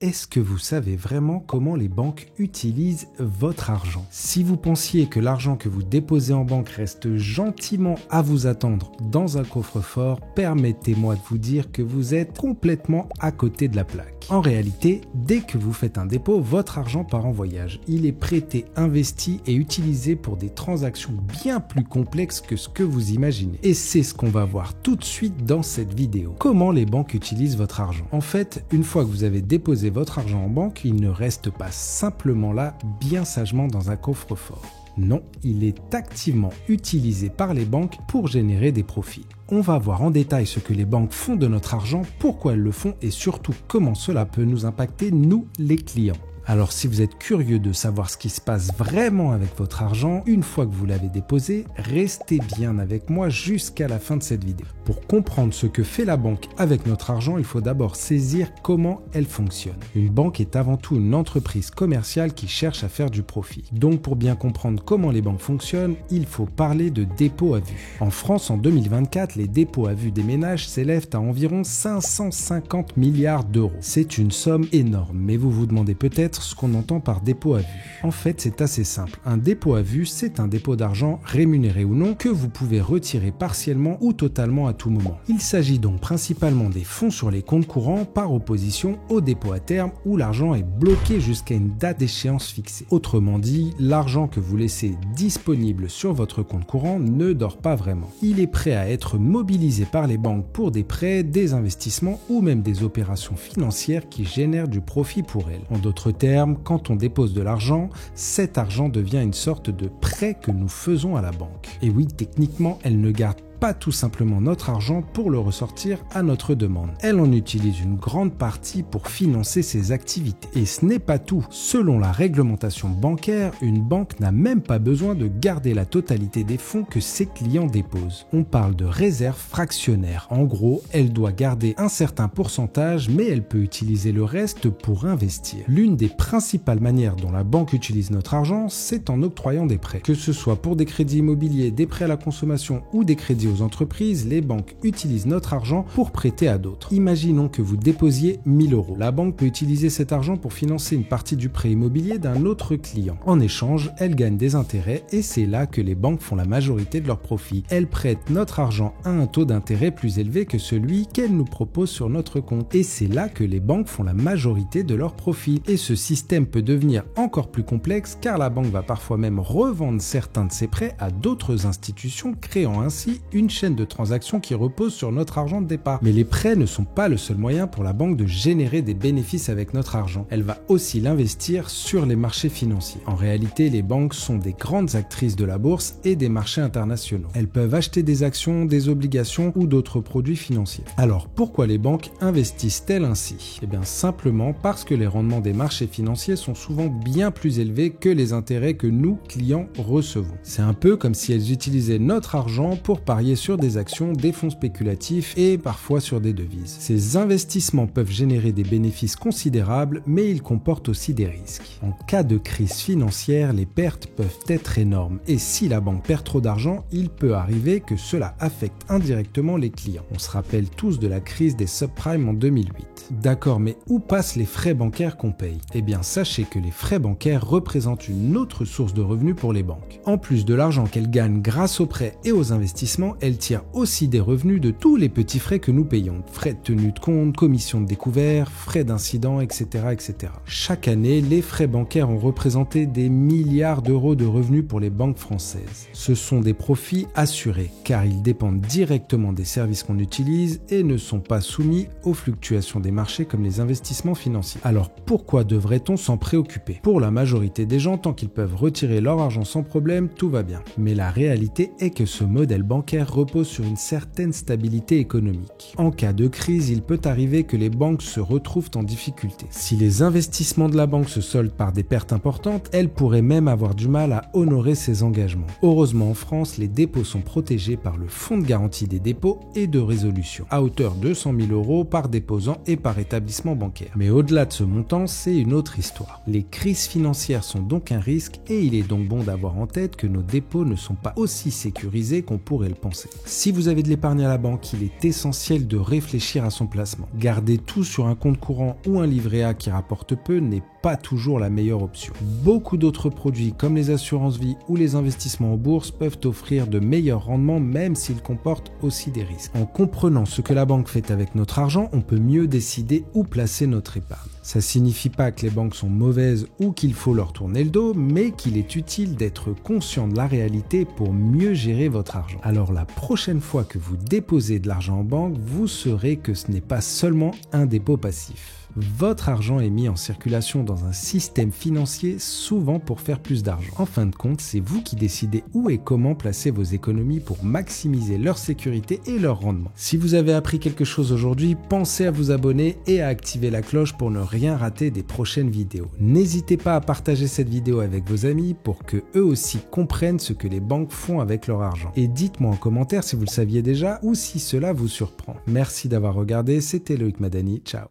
Est-ce que vous savez vraiment comment les banques utilisent votre argent? Si vous pensiez que l'argent que vous déposez en banque reste gentiment à vous attendre dans un coffre-fort, permettez-moi de vous dire que vous êtes complètement à côté de la plaque. En réalité, dès que vous faites un dépôt, votre argent part en voyage. Il est prêté, investi et utilisé pour des transactions bien plus complexes que ce que vous imaginez. Et c'est ce qu'on va voir tout de suite dans cette vidéo. Comment les banques utilisent votre argent? En fait, une fois que vous avez déposé votre argent en banque, il ne reste pas simplement là, bien sagement dans un coffre-fort. Non, il est activement utilisé par les banques pour générer des profits. On va voir en détail ce que les banques font de notre argent, pourquoi elles le font et surtout comment cela peut nous impacter, nous les clients. Alors si vous êtes curieux de savoir ce qui se passe vraiment avec votre argent, une fois que vous l'avez déposé, restez bien avec moi jusqu'à la fin de cette vidéo. Pour comprendre ce que fait la banque avec notre argent, il faut d'abord saisir comment elle fonctionne. Une banque est avant tout une entreprise commerciale qui cherche à faire du profit. Donc pour bien comprendre comment les banques fonctionnent, il faut parler de dépôt à vue. En France, en 2024, les dépôts à vue des ménages s'élèvent à environ 550 milliards d'euros. C'est une somme énorme, mais vous vous demandez peut-être ce qu'on entend par dépôt à vue. En fait, c'est assez simple. Un dépôt à vue, c'est un dépôt d'argent, rémunéré ou non, que vous pouvez retirer partiellement ou totalement à tout moment. Il s'agit donc principalement des fonds sur les comptes courants par opposition au dépôt à terme où l'argent est bloqué jusqu'à une date d'échéance fixée. Autrement dit, l'argent que vous laissez disponible sur votre compte courant ne dort pas vraiment. Il est prêt à être mobilisé par les banques pour des prêts, des investissements ou même des opérations financières qui génèrent du profit pour elles. En d'autres termes, quand on dépose de l'argent, cet argent devient une sorte de prêt que nous faisons à la banque. Et oui, techniquement, elle ne garde pas tout simplement notre argent pour le ressortir à notre demande. Elle en utilise une grande partie pour financer ses activités. Et ce n'est pas tout. Selon la réglementation bancaire, une banque n'a même pas besoin de garder la totalité des fonds que ses clients déposent. On parle de réserve fractionnaire. En gros, elle doit garder un certain pourcentage, mais elle peut utiliser le reste pour investir. L'une des principales manières dont la banque utilise notre argent, c'est en octroyant des prêts. Que ce soit pour des crédits immobiliers, des prêts à la consommation ou des crédits aux entreprises, les banques utilisent notre argent pour prêter à d'autres. Imaginons que vous déposiez 1000 euros. La banque peut utiliser cet argent pour financer une partie du prêt immobilier d'un autre client. En échange, elle gagne des intérêts et c'est là que les banques font la majorité de leurs profits. Elles prêtent notre argent à un taux d'intérêt plus élevé que celui qu'elles nous proposent sur notre compte. Et c'est là que les banques font la majorité de leurs profits. Et ce système peut devenir encore plus complexe car la banque va parfois même revendre certains de ses prêts à d'autres institutions, créant ainsi une chaîne de transactions qui repose sur notre argent de départ. Mais les prêts ne sont pas le seul moyen pour la banque de générer des bénéfices avec notre argent. Elle va aussi l'investir sur les marchés financiers. En réalité, les banques sont des grandes actrices de la bourse et des marchés internationaux. Elles peuvent acheter des actions, des obligations ou d'autres produits financiers. Alors, pourquoi les banques investissent-elles ainsi? Eh bien, simplement parce que les rendements des marchés financiers sont souvent bien plus élevés que les intérêts que nous, clients, recevons. C'est un peu comme si elles utilisaient notre argent pour parier sur des actions, des fonds spéculatifs et parfois sur des devises. Ces investissements peuvent générer des bénéfices considérables, mais ils comportent aussi des risques. En cas de crise financière, les pertes peuvent être énormes et si la banque perd trop d'argent, il peut arriver que cela affecte indirectement les clients. On se rappelle tous de la crise des subprimes en 2008. D'accord, mais où passent les frais bancaires qu'on paye? Eh bien, sachez que les frais bancaires représentent une autre source de revenus pour les banques. En plus de l'argent qu'elles gagnent grâce aux prêts et aux investissements, elles tirent aussi des revenus de tous les petits frais que nous payons. Frais de tenue de compte, commission de découvert, frais d'incident, etc., etc. Chaque année, les frais bancaires ont représenté des milliards d'euros de revenus pour les banques françaises. Ce sont des profits assurés, car ils dépendent directement des services qu'on utilise et ne sont pas soumis aux fluctuations des marchés comme les investissements financiers. Alors pourquoi devrait-on s'en préoccuper? Pour la majorité des gens, tant qu'ils peuvent retirer leur argent sans problème, tout va bien. Mais la réalité est que ce modèle bancaire repose sur une certaine stabilité économique. En cas de crise, il peut arriver que les banques se retrouvent en difficulté. Si les investissements de la banque se soldent par des pertes importantes, elle pourrait même avoir du mal à honorer ses engagements. Heureusement, en France, les dépôts sont protégés par le Fonds de garantie des dépôts et de résolution, à hauteur de 100 000 euros par déposant et par établissement bancaire. Mais au-delà de ce montant, c'est une autre histoire. Les crises financières sont donc un risque et il est donc bon d'avoir en tête que nos dépôts ne sont pas aussi sécurisés qu'on pourrait le penser. dépenser. Si vous avez de l'épargne à la banque, il est essentiel de réfléchir à son placement. Garder tout sur un compte courant ou un livret A qui rapporte peu n'est pas toujours la meilleure option. Beaucoup d'autres produits comme les assurances vie ou les investissements en bourse peuvent offrir de meilleurs rendements même s'ils comportent aussi des risques. En comprenant ce que la banque fait avec notre argent, on peut mieux décider où placer notre épargne. Ça signifie pas que les banques sont mauvaises ou qu'il faut leur tourner le dos, mais qu'il est utile d'être conscient de la réalité pour mieux gérer votre argent. Alors la prochaine fois que vous déposez de l'argent en banque, vous saurez que ce n'est pas seulement un dépôt passif. Votre argent est mis en circulation dans un système financier souvent pour faire plus d'argent. En fin de compte, c'est vous qui décidez où et comment placer vos économies pour maximiser leur sécurité et leur rendement. Si vous avez appris quelque chose aujourd'hui, pensez à vous abonner et à activer la cloche pour ne rien rater des prochaines vidéos. N'hésitez pas à partager cette vidéo avec vos amis pour que eux aussi comprennent ce que les banques font avec leur argent. Et dites-moi en commentaire si vous le saviez déjà ou si cela vous surprend. Merci d'avoir regardé, c'était Loïc Madani, ciao.